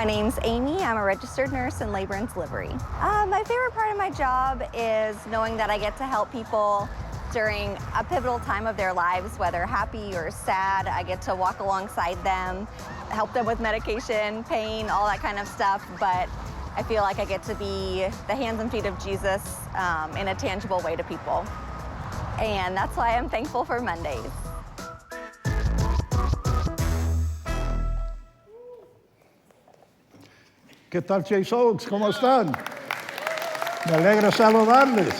My name's Amy. I'm a registered nurse in labor and delivery. My favorite part of my job is knowing that I get to help people during a pivotal time of their lives, whether happy or sad. I get to walk alongside them, help them with medication, pain, all that kind of stuff. But I feel like I get to be the hands and feet of Jesus in a tangible way to people. And that's why I'm thankful for Mondays. ¿Qué tal, Chase Oaks? ¿Cómo están? Me alegra saludarles.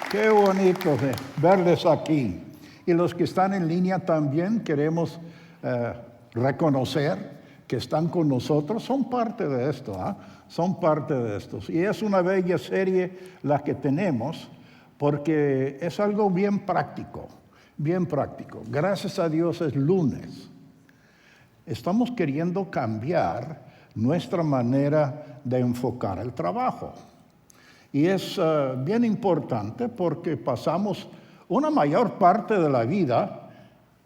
Qué bonito verles aquí. Y los que están en línea también queremos reconocer que están con nosotros. Son parte de esto, ¿eh? Son parte de esto. Y es una bella serie la que tenemos porque es algo bien práctico, bien práctico. Gracias a Dios es lunes. Estamos queriendo cambiar nuestra manera de enfocar el trabajo. Y es bien importante porque pasamos una mayor parte de la vida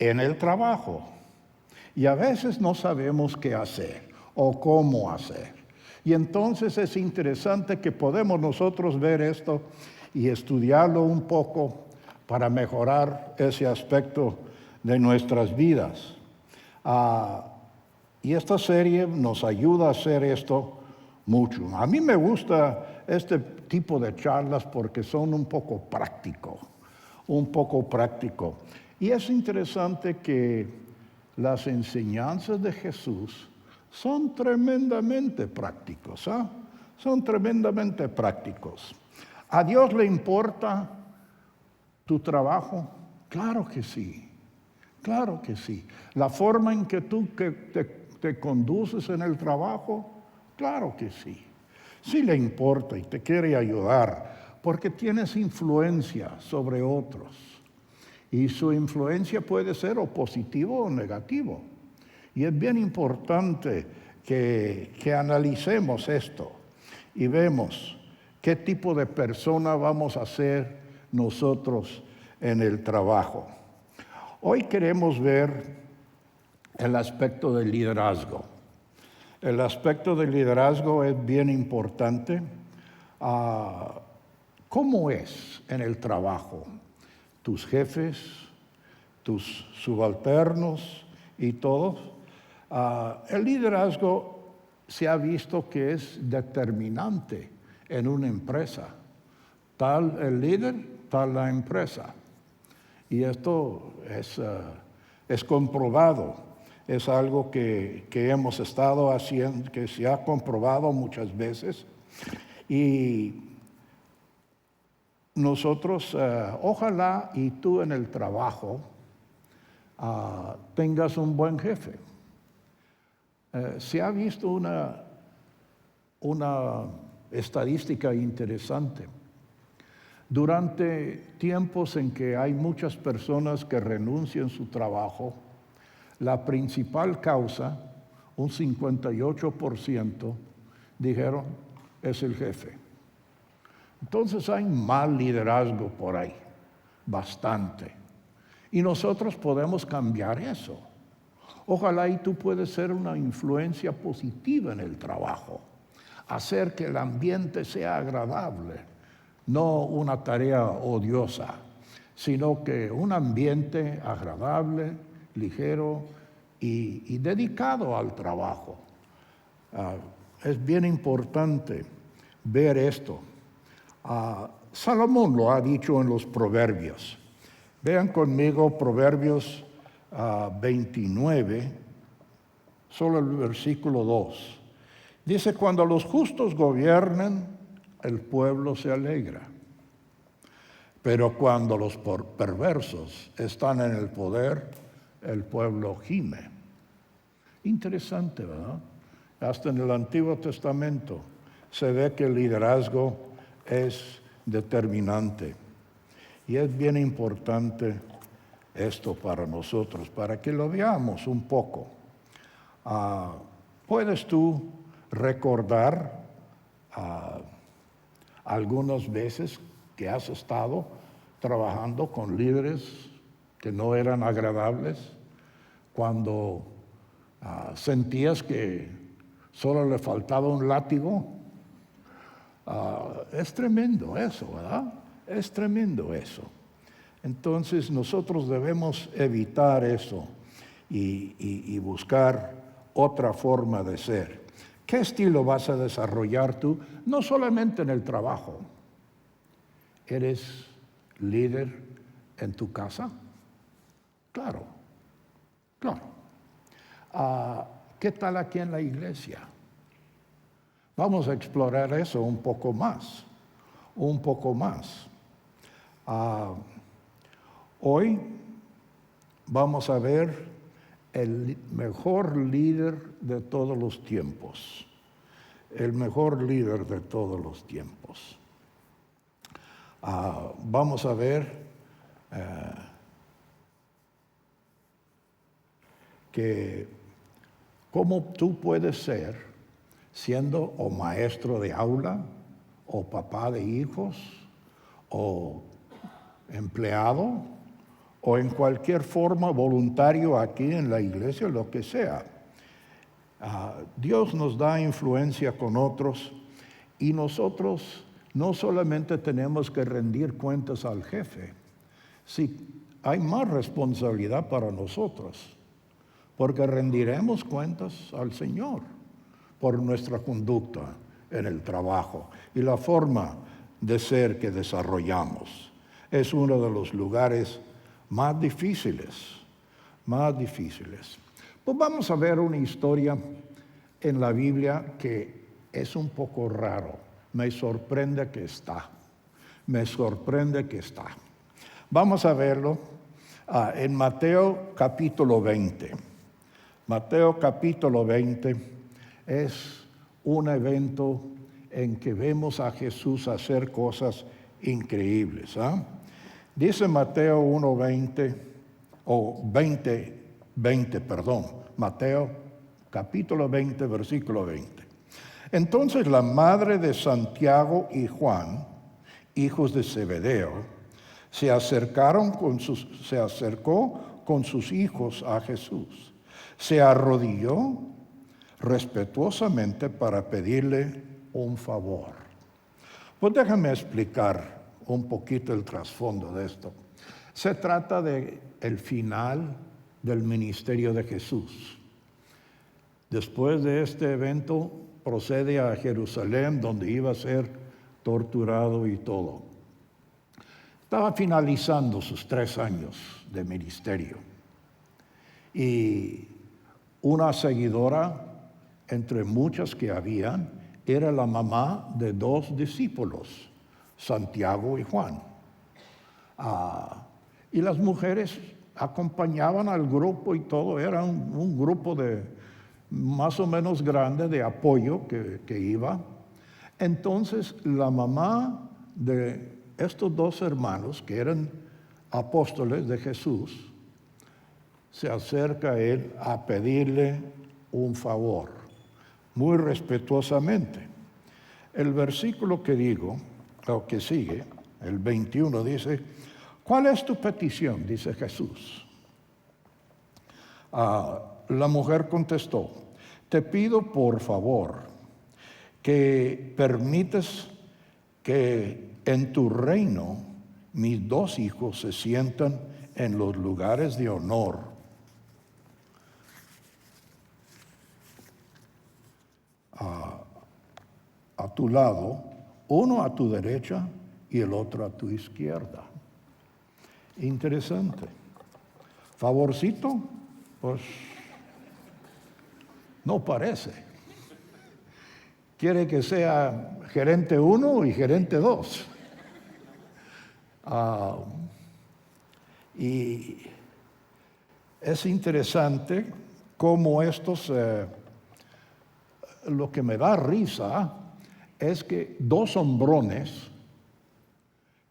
en el trabajo. Y a veces no sabemos qué hacer o cómo hacer. Y entonces es interesante que podemos nosotros ver esto y estudiarlo un poco para mejorar ese aspecto de nuestras vidas. Y esta serie nos ayuda a hacer esto mucho. A mí me gusta este tipo de charlas porque son un poco práctico. Y es interesante que las enseñanzas de Jesús son tremendamente prácticos. Son tremendamente prácticos. ¿A Dios le importa tu trabajo? Claro que sí. Claro que sí. La forma en que tú te conduces en el trabajo, claro que sí. Sí le importa y te quiere ayudar porque tienes influencia sobre otros. Y su influencia puede ser o positivo o negativo. Y es bien importante que analicemos esto y vemos qué tipo de persona vamos a ser nosotros en el trabajo. Hoy queremos ver el aspecto del liderazgo. El aspecto del liderazgo es bien importante. ¿Cómo es en el trabajo? Tus jefes, tus subalternos y todos. El liderazgo se ha visto que es determinante en una empresa. Tal el líder, tal la empresa. Y esto es comprobado. Es algo que hemos estado haciendo, que se ha comprobado muchas veces. Y nosotros, ojalá y tú en el trabajo tengas un buen jefe. Se ha visto una estadística interesante. Durante tiempos en que hay muchas personas que renuncian a su trabajo, la principal causa, un 58%, dijeron, es el jefe. Entonces hay mal liderazgo por ahí, bastante. Y nosotros podemos cambiar eso. Ojalá y tú puedes ser una influencia positiva en el trabajo, hacer que el ambiente sea agradable, no una tarea odiosa, sino que un ambiente agradable, ligero y dedicado al trabajo. Es bien importante ver esto. Salomón lo ha dicho en los Proverbios. Vean conmigo Proverbios 29, solo el versículo 2. Dice, cuando los justos gobiernan, el pueblo se alegra. Pero cuando los perversos están en el poder, el pueblo gime. Interesante, ¿verdad? Hasta en el Antiguo Testamento se ve que el liderazgo es determinante. Y es bien importante esto para nosotros, para que lo veamos un poco. ¿Puedes tú recordar algunas veces que has estado trabajando con líderes que no eran agradables, cuando sentías que solo le faltaba un látigo. Es tremendo eso, ¿verdad? Es tremendo eso. Entonces nosotros debemos evitar eso y buscar otra forma de ser. ¿Qué estilo vas a desarrollar tú? No solamente en el trabajo. ¿Eres líder en tu casa? Claro, claro. ¿Qué tal aquí en la iglesia? Vamos a explorar eso un poco más, un poco más. Hoy vamos a ver el mejor líder de todos los tiempos, el mejor líder de todos los tiempos. Vamos a ver que cómo tú puedes ser siendo o maestro de aula, o papá de hijos, o empleado, o en cualquier forma voluntario aquí en la iglesia, lo que sea. Dios nos da influencia con otros y nosotros no solamente tenemos que rendir cuentas al jefe, sí, hay más responsabilidad para nosotros, porque rendiremos cuentas al Señor por nuestra conducta en el trabajo y la forma de ser que desarrollamos. Es uno de los lugares más difíciles, más difíciles. Pues vamos a ver una historia en la Biblia que es un poco raro. Me sorprende que está. Me sorprende que está. Vamos a verlo en Mateo capítulo 20. Mateo capítulo 20 es un evento en que vemos a Jesús hacer cosas increíbles. Dice Mateo 1:20, o 20, perdón, Mateo capítulo 20, versículo 20. Entonces la madre de Santiago y Juan, hijos de Zebedeo, se acercó con sus hijos a Jesús. Se arrodilló respetuosamente para pedirle un favor. Pues déjame explicar un poquito el trasfondo de esto. Se trata de el final del ministerio de Jesús. Después de este evento, procede a Jerusalén, donde iba a ser torturado y todo. Estaba finalizando sus 3 años de ministerio. Y una seguidora, entre muchas que habían, era la mamá de 2 discípulos, Santiago y Juan. Y las mujeres acompañaban al grupo y todo, era un grupo de más o menos grande de apoyo que iba. Entonces la mamá de estos 2 hermanos, que eran apóstoles de Jesús, se acerca a él a pedirle un favor, muy respetuosamente. El versículo que digo, lo que sigue, el 21, dice: ¿cuál es tu petición?, dice Jesús. La mujer contestó: te pido por favor que permitas que en tu reino mis 2 hijos se sientan en los lugares de honor, a tu lado, uno a tu derecha y el otro a tu izquierda. Interesante. Favorcito, pues no parece. Quiere que sea gerente 1 y gerente 2. Y es interesante cómo estos, lo que me da risa es que 2 hombrones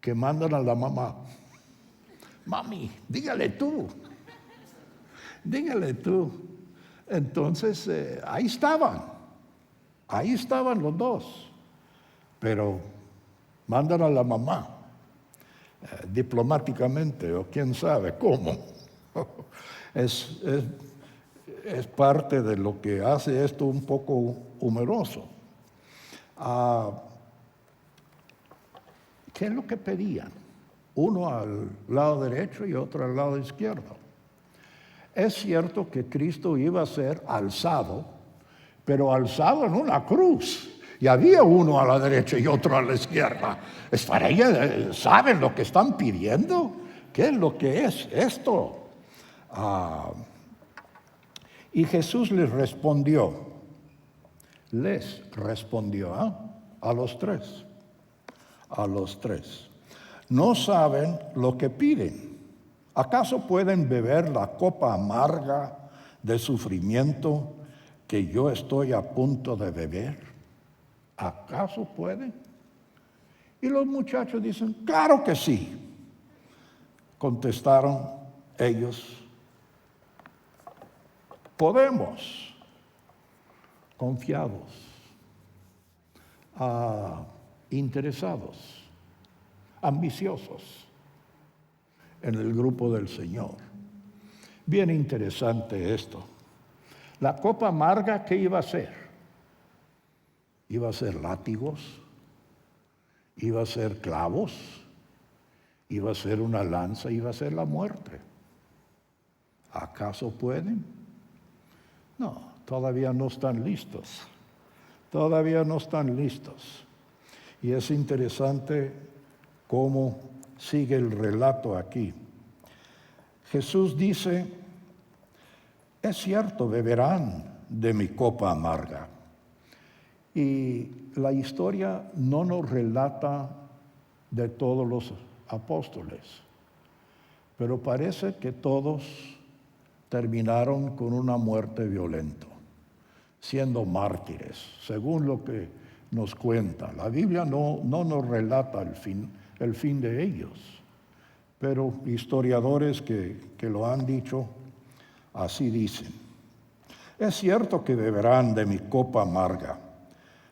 que mandan a la mamá: mami, dígale tú. Entonces, ahí estaban los 2, pero mandan a la mamá, diplomáticamente, o quién sabe cómo. es parte de lo que hace esto un poco humoroso. ¿Qué es lo que pedían? Uno al lado derecho y otro al lado izquierdo. Es cierto que Cristo iba a ser alzado, pero alzado en una cruz. Y había uno a la derecha y otro a la izquierda. Es para ellos, ¿saben lo que están pidiendo? ¿Qué es lo que es esto? Y Jesús les respondió a los tres. No saben lo que piden. ¿Acaso pueden beber la copa amarga de sufrimiento que yo estoy a punto de beber? ¿Acaso pueden? Y los muchachos dicen, claro que sí. Contestaron ellos, podemos, confiados, interesados, ambiciosos en el grupo del Señor. Bien interesante esto. La copa amarga, ¿qué iba a ser? Iba a ser látigos, iba a ser clavos, iba a ser una lanza, iba a ser la muerte. ¿Acaso pueden? No, todavía no están listos. Todavía no están listos. Y es interesante cómo sigue el relato aquí. Jesús dice, es cierto, beberán de mi copa amarga. Y la historia no nos relata de todos los apóstoles, pero parece que todos terminaron con una muerte violenta, siendo mártires, según lo que nos cuenta. La Biblia no nos relata el fin de ellos, pero historiadores que lo han dicho, así dicen. Es cierto que beberán de mi copa amarga,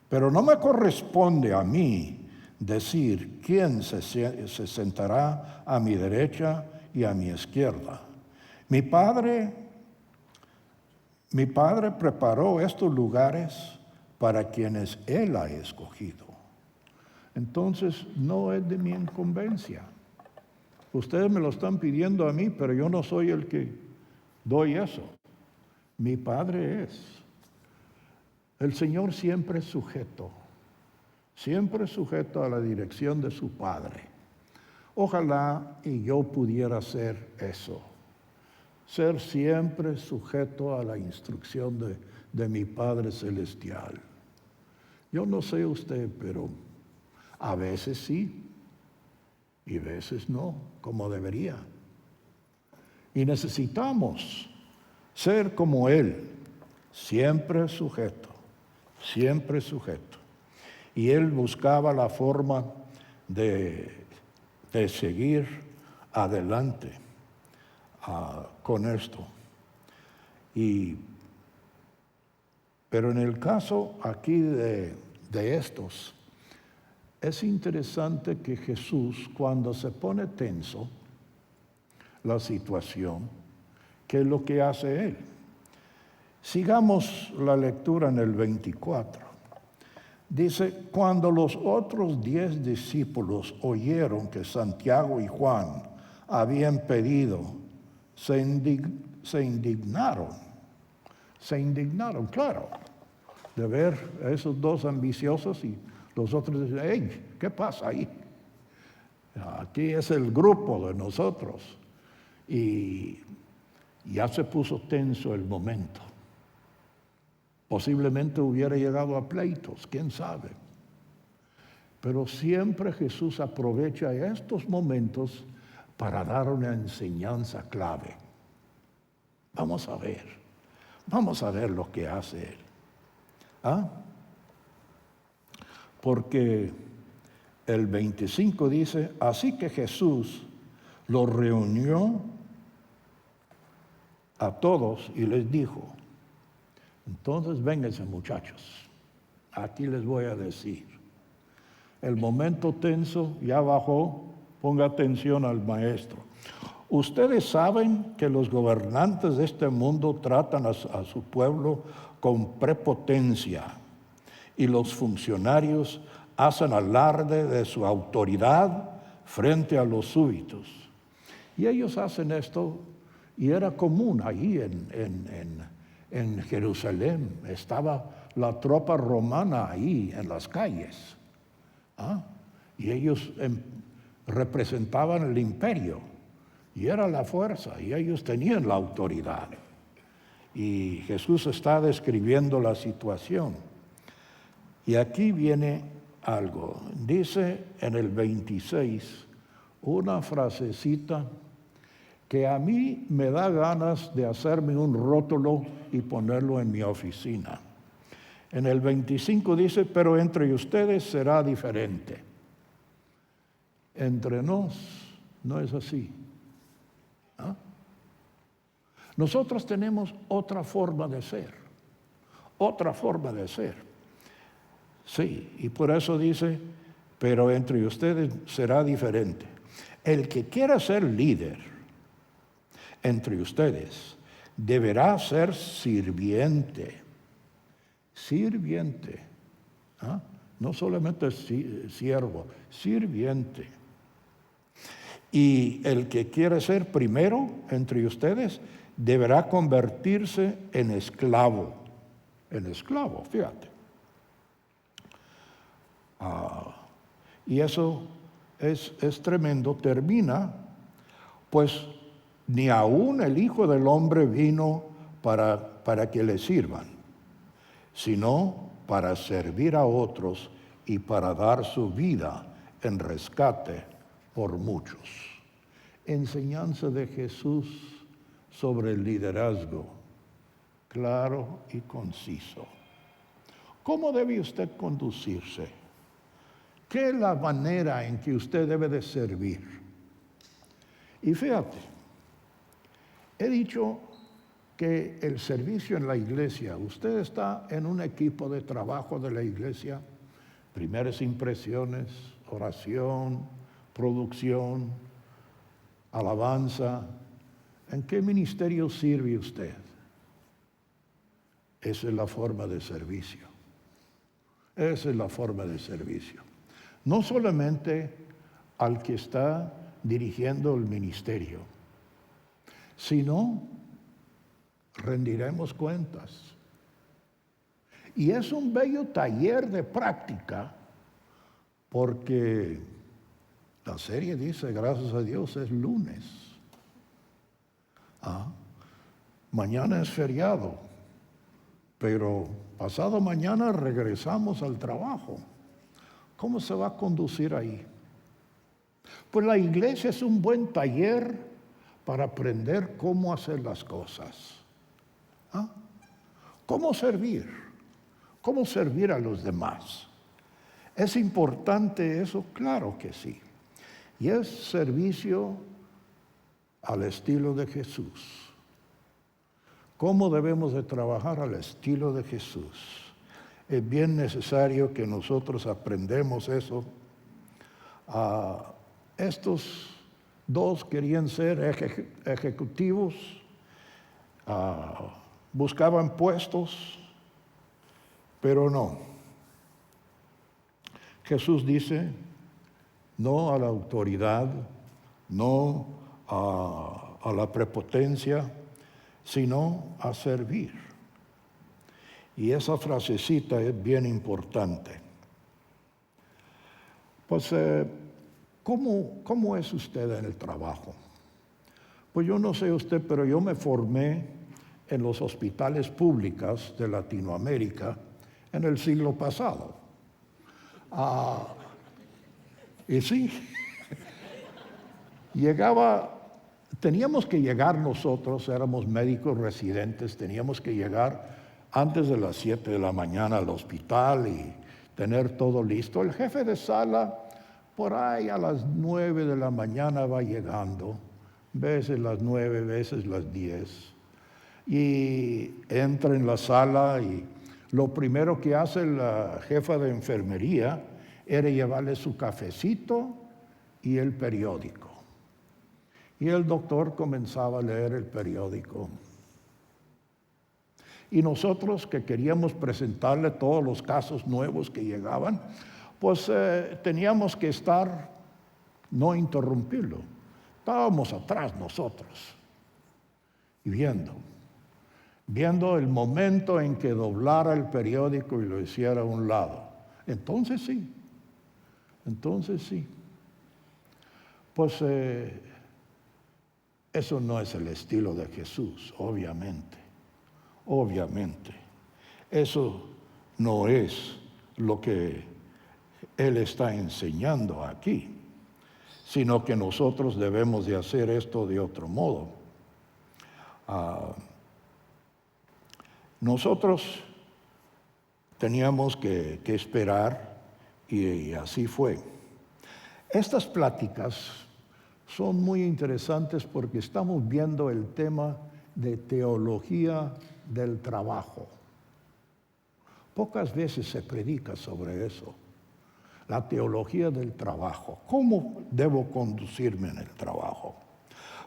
pero no me corresponde a mí decir quién se sentará a mi derecha y a mi izquierda. Mi Padre preparó estos lugares para quienes Él ha escogido. Entonces, no es de mi incumbencia. Ustedes me lo están pidiendo a mí, pero yo no soy el que doy eso. Mi Padre es. El Señor siempre es sujeto a la dirección de su Padre. Ojalá y yo pudiera ser eso, ser siempre sujeto a la instrucción de mi Padre Celestial. Yo no sé usted, pero a veces sí y a veces no, como debería. Y necesitamos ser como Él, siempre sujeto. Y Él buscaba la forma de seguir adelante con esto. Pero en el caso aquí de estos, es interesante que Jesús, cuando se pone tenso la situación, ¿qué es lo que hace Él? Sigamos la lectura en el 24. Dice, cuando los otros 10 discípulos oyeron que Santiago y Juan habían pedido, se indignaron, claro, de ver a esos dos ambiciosos y los otros dicen, hey, ¿qué pasa ahí? Aquí es el grupo de nosotros. Y ya se puso tenso el momento. Posiblemente hubiera llegado a pleitos, quién sabe. Pero siempre Jesús aprovecha estos momentos para dar una enseñanza clave. Vamos a ver lo que hace Él. Porque el 25 dice, así que Jesús los reunió a todos y les dijo, entonces vénganse muchachos, aquí les voy a decir, el momento tenso ya bajó, ponga atención al maestro. Ustedes saben que los gobernantes de este mundo tratan a su pueblo con prepotencia y los funcionarios hacen alarde de su autoridad frente a los súbditos. Y ellos hacen esto, y era común ahí en Jerusalén. Estaba la tropa romana ahí en las calles. Y ellos representaban el imperio, y era la fuerza, y ellos tenían la autoridad. Y Jesús está describiendo la situación. Y aquí viene algo. Dice en el 26 una frasecita que a mí me da ganas de hacerme un rótulo y ponerlo en mi oficina. En el 25 dice, pero entre ustedes será diferente. Entre nos no es así. Nosotros tenemos otra forma de ser. Otra forma de ser. Sí, y por eso dice, pero entre ustedes será diferente. El que quiera ser líder entre ustedes deberá ser sirviente. Sirviente. No solamente siervo, sirviente. Y el que quiera ser primero entre ustedes deberá convertirse en esclavo. En esclavo, fíjate. Y eso es tremendo. Termina, pues ni aún el Hijo del Hombre vino para que le sirvan, sino para servir a otros y para dar su vida en rescate por muchos. Enseñanza de Jesús sobre el liderazgo, claro y conciso. ¿Cómo debe usted conducirse? ¿Qué es la manera en que usted debe de servir? Y fíjate, he dicho que el servicio en la iglesia, usted está en un equipo de trabajo de la iglesia, primeras impresiones, oración, producción, alabanza. ¿En qué ministerio sirve usted? Esa es la forma de servicio. Esa es la forma de servicio. No solamente al que está dirigiendo el ministerio, sino rendiremos cuentas. Y es un bello taller de práctica, porque la serie dice, gracias a Dios, es lunes. Mañana es feriado, pero pasado mañana regresamos al trabajo. ¿Cómo se va a conducir ahí? Pues la iglesia es un buen taller para aprender cómo hacer las cosas. ¿Cómo servir? ¿Cómo servir a los demás? ¿Es importante eso? Claro que sí. Y es servicio al estilo de Jesús. ¿Cómo debemos de trabajar al estilo de Jesús? Es bien necesario que nosotros aprendamos eso. Estos dos querían ser ejecutivos, buscaban puestos, pero no. Jesús dice, no a la autoridad, no a la prepotencia, sino a servir. Y esa frasecita es bien importante. Pues, ¿cómo es usted en el trabajo? Pues yo no sé usted, pero yo me formé en los hospitales públicos de Latinoamérica en el siglo pasado. Y sí, teníamos que llegar nosotros, éramos médicos residentes, teníamos que llegar antes de las 7 de la mañana al hospital y tener todo listo. El jefe de sala, por ahí a las 9 de la mañana va llegando, veces las 9, veces las 10. Y entra en la sala y lo primero que hace la jefa de enfermería era llevarle su cafecito y el periódico. Y el doctor comenzaba a leer el periódico. Y nosotros que queríamos presentarle todos los casos nuevos que llegaban, pues teníamos que estar, no interrumpirlo. Estábamos atrás nosotros y viendo el momento en que doblara el periódico y lo hiciera a un lado. Entonces sí. Pues eso no es el estilo de Jesús, obviamente. Eso no es lo que Él está enseñando aquí, sino que nosotros debemos de hacer esto de otro modo. Nosotros teníamos que esperar y así fue. Estas pláticas son muy interesantes porque estamos viendo el tema de teología del trabajo. Pocas veces se predica sobre eso. La teología del trabajo. ¿Cómo debo conducirme en el trabajo?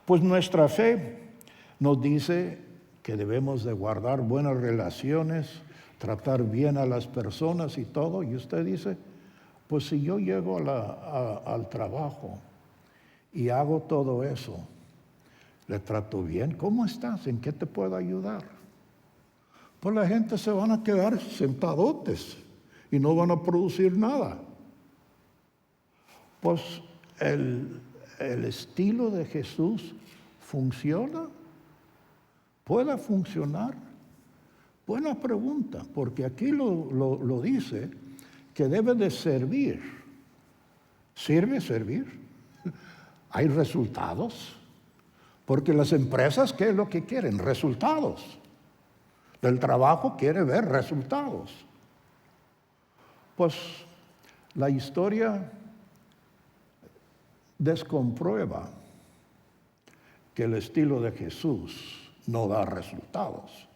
Pues nuestra fe nos dice que debemos de guardar buenas relaciones, tratar bien a las personas y todo. Y usted dice, pues si yo llego al trabajo y hago todo eso, le trato bien, ¿cómo estás? ¿En qué te puedo ayudar? Pues la gente se van a quedar sentadotes y no van a producir nada. Pues el estilo de Jesús funciona. ¿Puede funcionar? Buena pregunta, porque aquí lo dice que debe de servir. ¿Sirve servir? ¿Hay resultados? Porque las empresas, ¿qué es lo que quieren? Resultados. El trabajo quiere ver resultados. Pues la historia descomprueba que el estilo de Jesús no da resultados.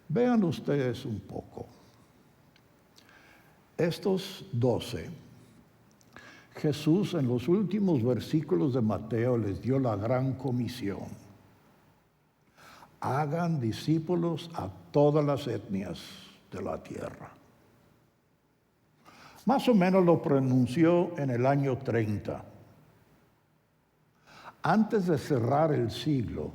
Vean ustedes un poco. Estos 12, Jesús en los últimos versículos de Mateo les dio la gran comisión. Hagan discípulos a todas las etnias de la tierra. Más o menos lo pronunció en el año 30. Antes de cerrar el siglo,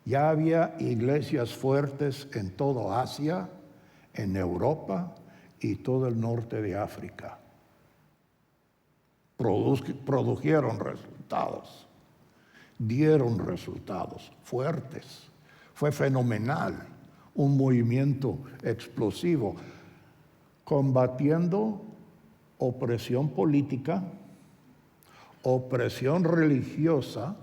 ya había iglesias fuertes en toda Asia, en Europa y todo el norte de África. Produjeron resultados, dieron resultados fuertes. Fue fenomenal, un movimiento explosivo, combatiendo opresión política, opresión religiosa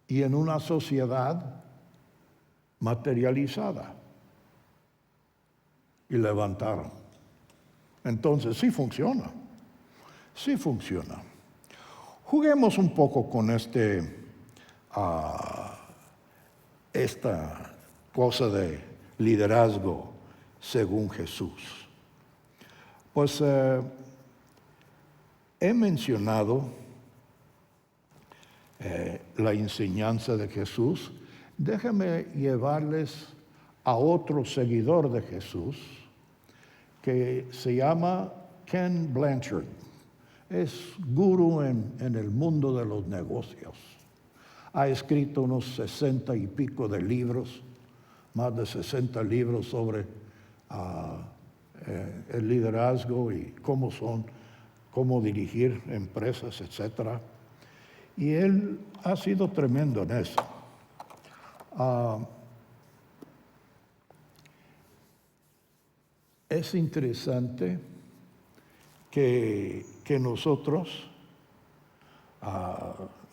y en una sociedad materializada. Y levantaron. Entonces sí funciona. Juguemos un poco con esta cosa de liderazgo según Jesús. Pues he mencionado la enseñanza de Jesús. Déjenme llevarles a otro seguidor de Jesús que se llama Ken Blanchard. Es gurú en el mundo de los negocios. Ha escrito unos 60 y pico de libros, más de 60 libros sobre el liderazgo y cómo dirigir empresas, etc. Y él ha sido tremendo en eso. Es interesante que nosotros,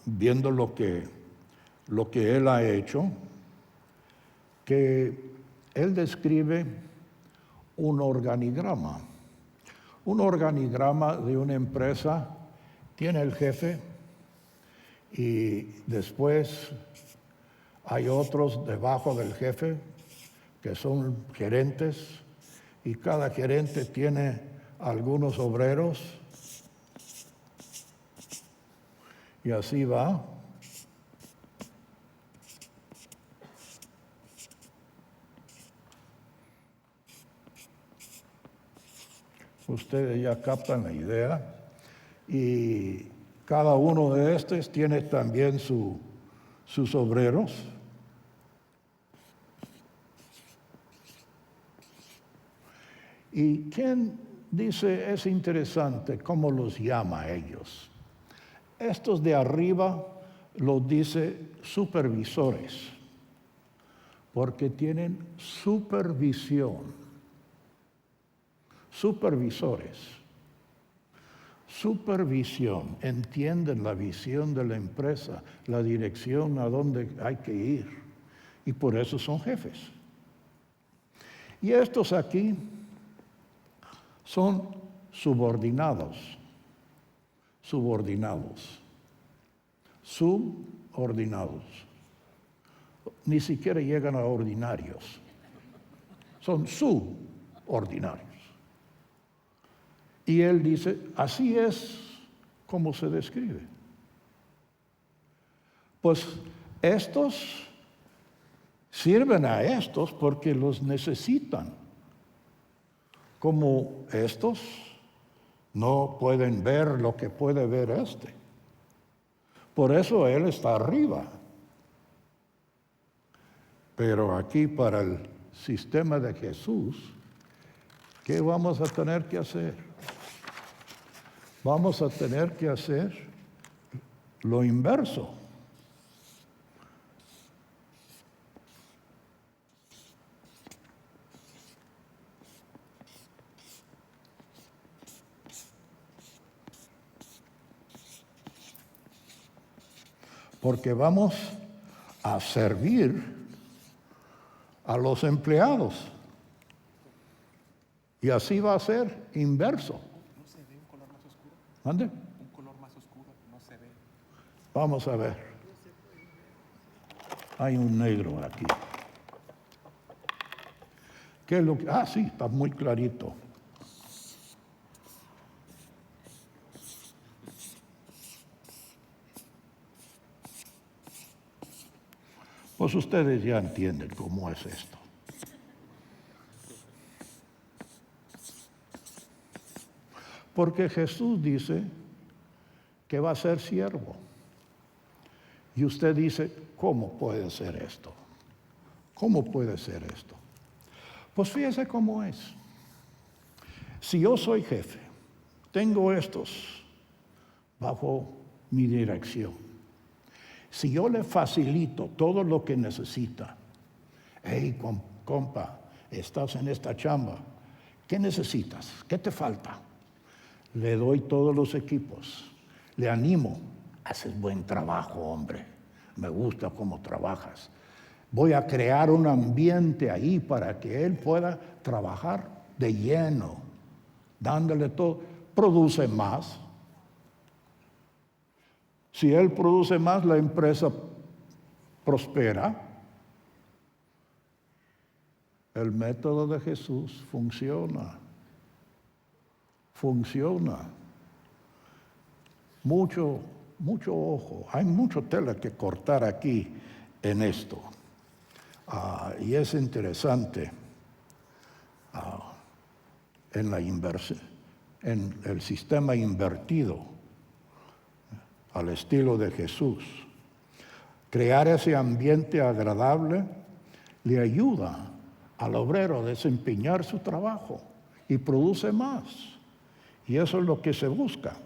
viendo lo que él ha hecho, que él describe un organigrama. Un organigrama de una empresa tiene el jefe y después hay otros debajo del jefe que son gerentes y cada gerente tiene algunos obreros Y así va. Ustedes ya captan la idea. Y cada uno de estos tiene también sus obreros. ¿Y quién dice? Es interesante cómo los llama a ellos. Estos de arriba los dice supervisores, porque tienen supervisión. Supervisores. Supervisión. Entienden la visión de la empresa, la dirección a dónde hay que ir. Y por eso son jefes. Y estos aquí son subordinados. Subordinados. Subordinados. Ni siquiera llegan a ordinarios. Son subordinarios. Y él dice, así es como se describe. Pues estos sirven a estos porque los necesitan. Como estos no pueden ver lo que puede ver este. Por eso él está arriba. Pero aquí para el sistema de Jesús, ¿qué vamos a tener que hacer? Vamos a tener que hacer lo inverso. Porque vamos a servir a los empleados. Y así va a ser inverso. ¿No se ve un color más oscuro? ¿Ande? Un color más oscuro, no se ve. Vamos a ver. Hay un negro aquí. ¿Qué es lo que? Ah, sí, está muy clarito. Pues ustedes ya entienden cómo es esto. Porque Jesús dice que va a ser siervo. Y usted dice, ¿cómo puede ser esto? ¿Cómo puede ser esto? Pues fíjese cómo es. Si yo soy jefe, tengo estos bajo mi dirección. Si yo le facilito todo lo que necesita, hey, compa, estás en esta chamba, ¿qué necesitas? ¿Qué te falta? Le doy todos los equipos, le animo, haces buen trabajo, hombre, me gusta cómo trabajas. Voy a crear un ambiente ahí para que él pueda trabajar de lleno, dándole todo, produce más. Si él produce más, la empresa prospera. El método de Jesús funciona. Funciona. Mucho ojo. Hay mucho tela que cortar aquí en esto. Y es interesante en la inversión, en el sistema invertido al estilo de Jesús. Crear ese ambiente agradable le ayuda al obrero a desempeñar su trabajo y produce más. Y eso es lo que se busca.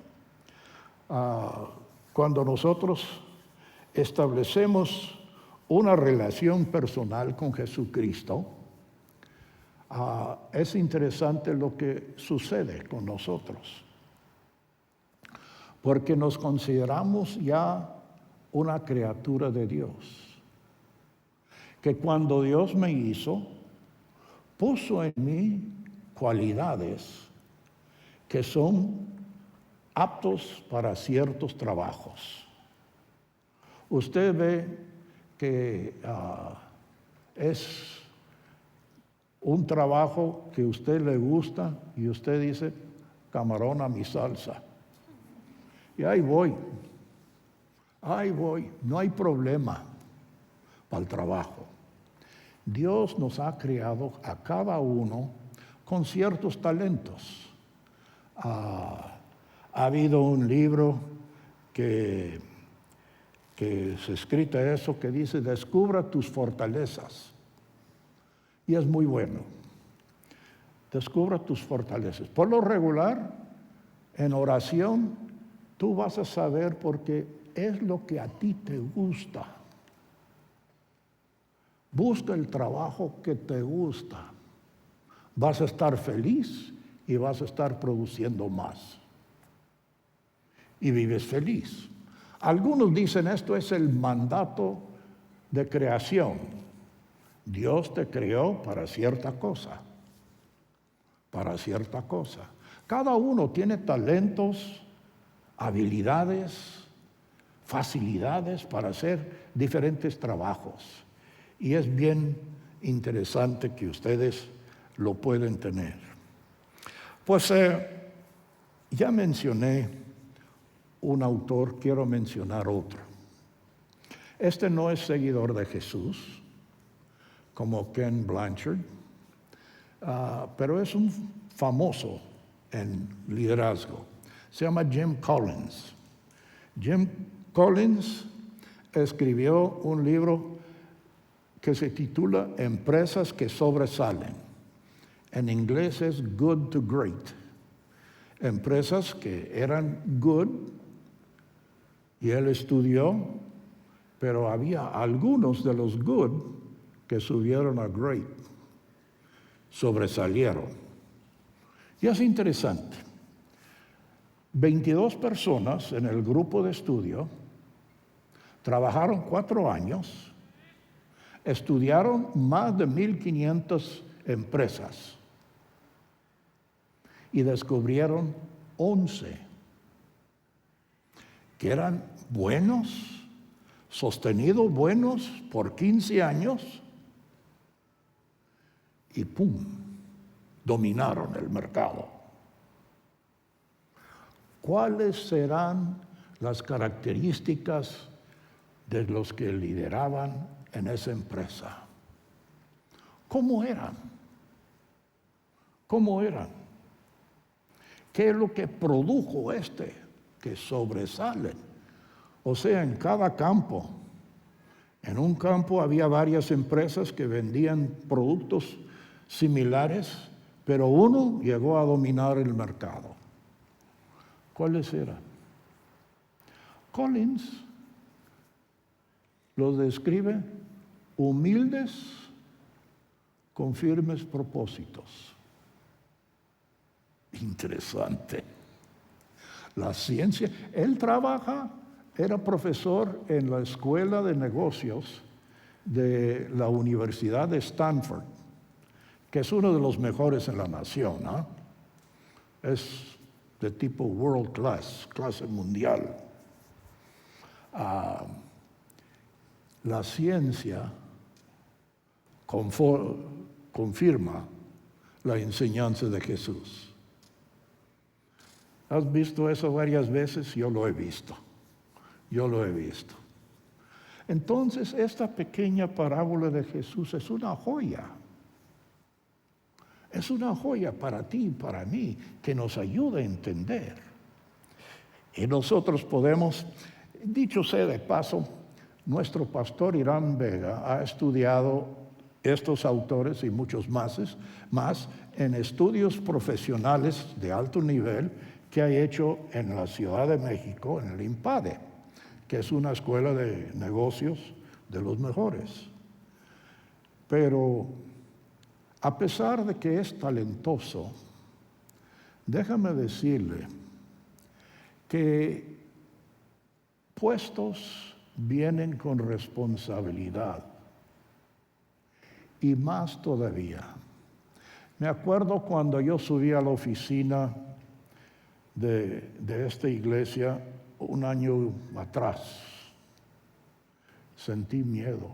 Cuando nosotros establecemos una relación personal con Jesucristo, es interesante lo que sucede con nosotros. Porque nos consideramos ya una criatura de Dios. Que cuando Dios me hizo, puso en mí cualidades que son aptos para ciertos trabajos. Usted ve que es un trabajo que a usted le gusta y usted dice, camarón a mi salsa. Y ahí voy. Ahí voy, no hay problema para el trabajo. Dios nos ha creado a cada uno con ciertos talentos. Ha habido un libro que se escrito eso que dice, descubra tus fortalezas. Y es muy bueno. Descubra tus fortalezas. Por lo regular, en oración, tú vas a saber porque es lo que a ti te gusta. Busca el trabajo que te gusta. Vas a estar feliz y vas a estar produciendo más. Y vives feliz. Algunos dicen esto es el mandato de creación. Dios te creó para cierta cosa. Para cierta cosa. Cada uno tiene talentos, habilidades, facilidades para hacer diferentes trabajos. Y es bien interesante que ustedes lo pueden tener. Pues ya mencioné un autor, quiero mencionar otro. Este no es seguidor de Jesús, como Ken Blanchard, pero es un famoso en liderazgo. Se llama Jim Collins. Jim Collins escribió un libro que se titula Empresas que sobresalen. En inglés es Good to Great. Empresas que eran good, y él estudió, pero había algunos de los good que subieron a great, sobresalieron. Y es interesante. 22 personas en el grupo de estudio trabajaron 4 años, estudiaron más de 1,500 empresas y descubrieron 11 que eran buenos, sostenidos buenos por 15 años y ¡pum!, dominaron el mercado. ¿Cuáles serán las características de los que lideraban en esa empresa? ¿Cómo eran? ¿Cómo eran? ¿Qué es lo que produjo que sobresalen? O sea, en cada campo. En un campo había varias empresas que vendían productos similares, pero uno llegó a dominar el mercado. ¿Cuáles eran? Collins los describe humildes con firmes propósitos. Interesante. La ciencia. Él era profesor en la Escuela de Negocios de la Universidad de Stanford, que es uno de los mejores en la nación, ¿no? Es de tipo world class, clase mundial. La ciencia confirma la enseñanza de Jesús. ¿Has visto eso varias veces? Yo lo he visto. Yo lo he visto. Entonces, esta pequeña parábola de Jesús es una joya. Es una joya para ti y para mí que nos ayuda a entender. Y nosotros podemos, dicho sea de paso, nuestro pastor Irán Vega ha estudiado estos autores y muchos más en estudios profesionales de alto nivel que ha hecho en la Ciudad de México, en el IMPADE, que es una escuela de negocios de los mejores. Pero a pesar de que es talentoso, déjame decirle que puestos vienen con responsabilidad. Y más todavía. Me acuerdo cuando yo subí a la oficina de esta iglesia un año atrás. Sentí miedo.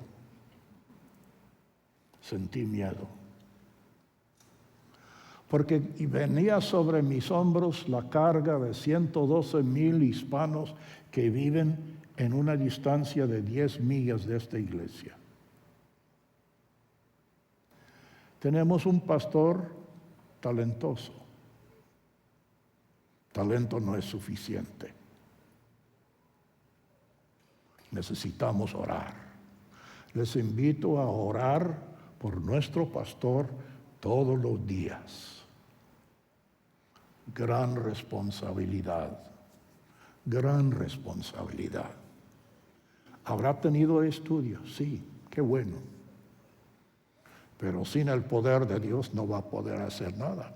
Porque venía sobre mis hombros la carga de 112,000 hispanos que viven en una distancia de 10 millas de esta iglesia. Tenemos un pastor talentoso. Talento no es suficiente. Necesitamos orar. Les invito a orar por nuestro pastor todos los días. Gran responsabilidad. Gran responsabilidad. ¿Habrá tenido estudios? Sí, qué bueno. Pero sin el poder de Dios no va a poder hacer nada.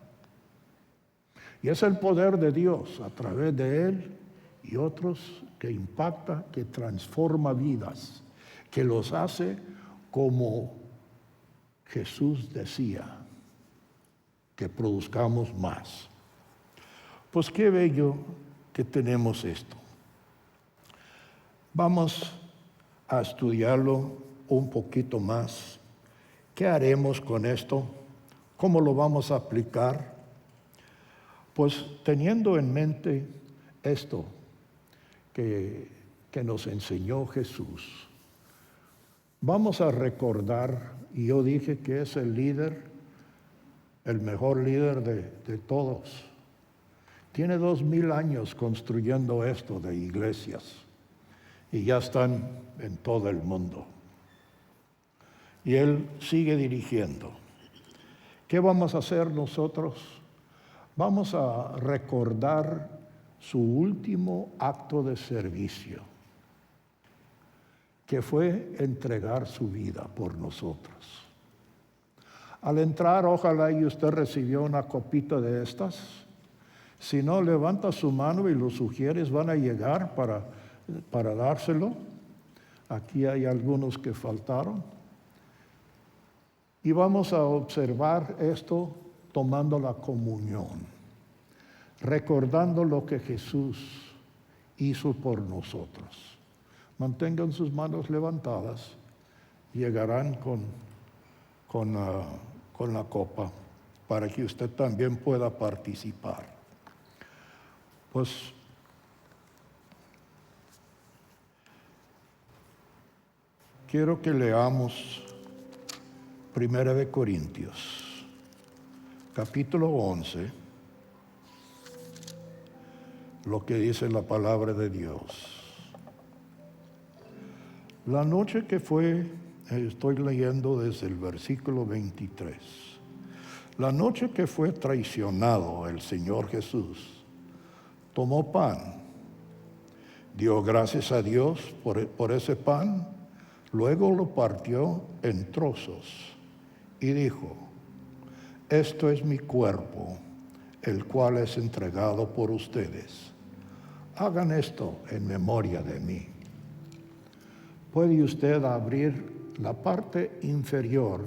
Y es el poder de Dios a través de él y otros que impacta, que transforma vidas, que los hace como Jesús decía, que produzcamos más. Pues qué bello que tenemos esto. Vamos a estudiarlo un poquito más. ¿Qué haremos con esto? ¿Cómo lo vamos a aplicar? Pues teniendo en mente esto que nos enseñó Jesús, vamos a recordar, y yo dije que es el líder, el mejor líder de todos. Tiene 2000 años construyendo esto de iglesias y ya están en todo el mundo. Y él sigue dirigiendo. ¿Qué vamos a hacer nosotros? Vamos a recordar su último acto de servicio, que fue entregar su vida por nosotros. Al entrar, ojalá y usted recibió una copita de estas. Si no, levanta su mano y los sugieres van a llegar para dárselo. Aquí hay algunos que faltaron. Y vamos a observar esto tomando la comunión, recordando lo que Jesús hizo por nosotros. Mantengan sus manos levantadas, llegarán con la copa para que usted también pueda participar. Pues quiero que leamos 1 Corintios, capítulo 11, lo que dice la palabra de Dios. La noche que fue, estoy leyendo desde el versículo 23, la noche que fue traicionado el Señor Jesús, tomó pan, dio gracias a Dios por ese pan, luego lo partió en trozos y dijo: esto es mi cuerpo, el cual es entregado por ustedes. Hagan esto en memoria de mí. Puede usted abrir la parte inferior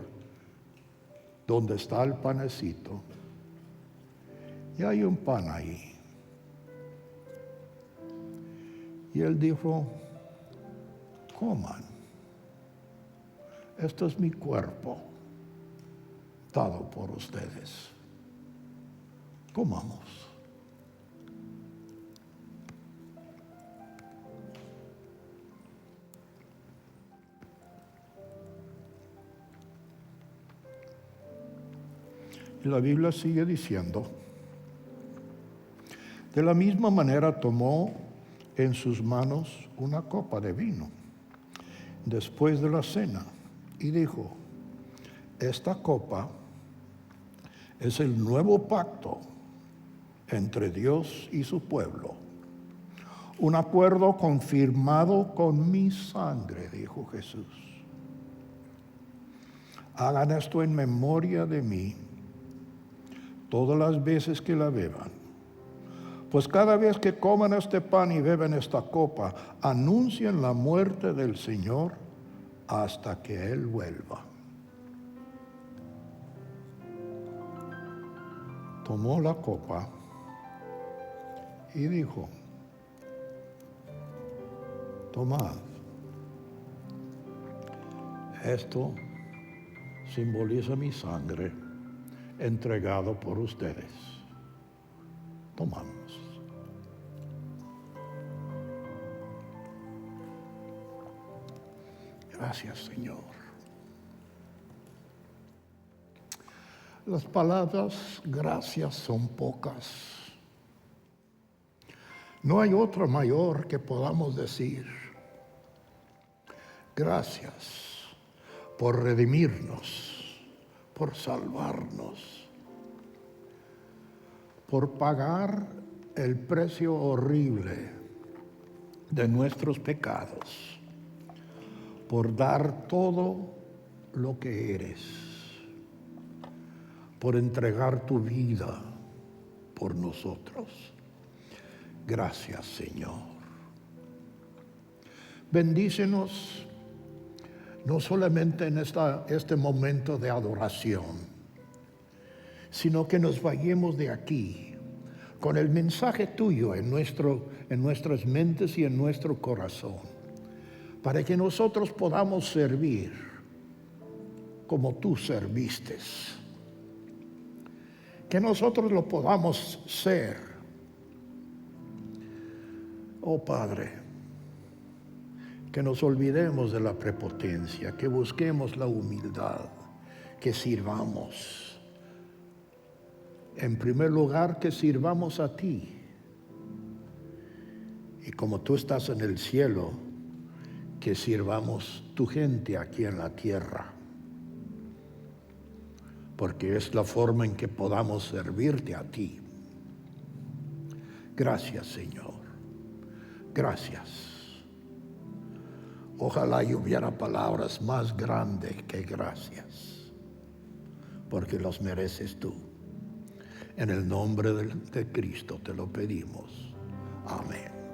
donde está el panecito y hay un pan ahí. Y él dijo: coman, esto es mi cuerpo dado por ustedes. Comamos. Y la Biblia sigue diciendo: de la misma manera tomó en sus manos una copa de vino después de la cena y dijo: esta copa es el nuevo pacto entre Dios y su pueblo, un acuerdo confirmado con mi sangre, dijo Jesús. Hagan esto en memoria de mí todas las veces que la beban. Pues cada vez que coman este pan y beben esta copa, anuncian la muerte del Señor hasta que Él vuelva. Tomó la copa y dijo: tomad, esto simboliza mi sangre entregado por ustedes. Tomamos. Gracias, Señor. Las palabras gracias son pocas. No hay otra mayor que podamos decir. Gracias por redimirnos, por salvarnos, por pagar el precio horrible de nuestros pecados, por dar todo lo que eres, por entregar tu vida por nosotros. Gracias, Señor. Bendícenos no solamente en este momento de adoración, sino que nos vayamos de aquí con el mensaje tuyo en nuestras mentes y en nuestro corazón, para que nosotros podamos servir como tú serviste. Que nosotros lo podamos ser. Oh Padre, que nos olvidemos de la prepotencia, que busquemos la humildad, que sirvamos. En primer lugar, que sirvamos a ti. Y como tú estás en el cielo, que sirvamos tu gente aquí en la tierra. Porque es la forma en que podamos servirte a ti. Gracias, Señor. Gracias. Ojalá y hubiera palabras más grandes que gracias, porque los mereces tú. En el nombre de Cristo te lo pedimos. Amén.